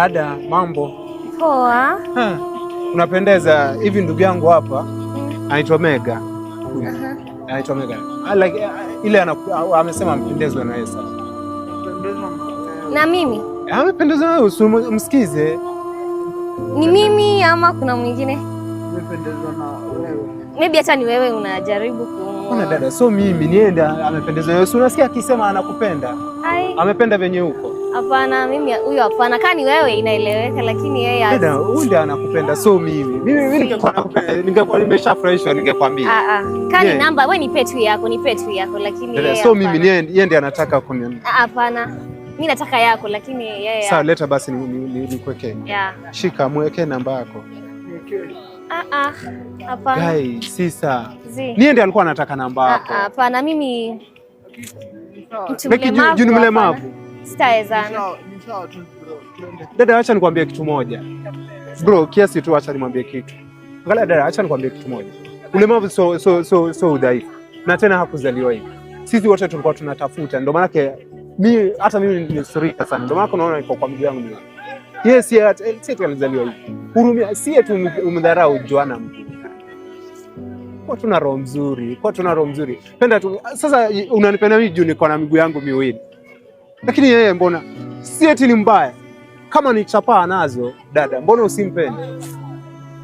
Ada, mambo poa? Unapendeza hivi. Ndugu yangu hapa anaitwa Mega. Anaitwa Mega. Ile amesema mpendezwe na Esa. Na mimi? Amependezwa na wewe, msikize. Ni mimi ama kuna mwingine? Amependezwa na wewe. Maybe hata ni wewe unajaribu Kuna dada, so mimi nienda amependezwa na wewe. Unasikia akisema anakupenda? Amependa venye huko. Hapana, mimi huyo hapana. Kani wewe inaeleweka, lakini yeye dada huyu anakupenda, so mimi ningekuwa nakupenda, ningekuwa nimeshafurahishwa ningekwambia. Kani namba wewe nipe tu yako, lakini dada, so mimi yeye ndiye anataka kuni. Hapana. Mimi nataka yako, lakini yeye. Sawa, leta basi nikuwekee. Shika, mweke namba yako. Hapana. Guy, sisa. Niye ndiye alikuwa anataka namba yako. Hapana, mimi mtu mlemavu. Sitawezana. Dada, acha nikwambie kitu moja. Bro, kiasi tu acha nimwambie kitu. Angalia dada, acha nikwambie kitu moja. Ulemavu so udhaifu. Na tena hakuzaliwa hivi. Sisi wote tulikuwa tunatafuta. Ndio maana hata mimi nimesurika sana. Ndio maana unaona niko kwa miguu yangu mimi. Yes, si tu alizaliwa hivi. Hurumia, si tu umdharau Joana mtu. Kwa tuna roho mzuri. Penda tu. Sasa unanipenda mimi juu niko na miguu yangu miwili. Lakini yeye mbona si eti ni mbaya? Kama ni chapaa nazo dada, mbona usimpende?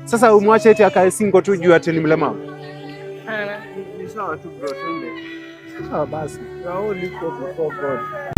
Sasa umwache eti akae single tu juu ati ni mlemavu? Ana. Ni sawa tu bro, twende. Sawa basi. Wao liko before God.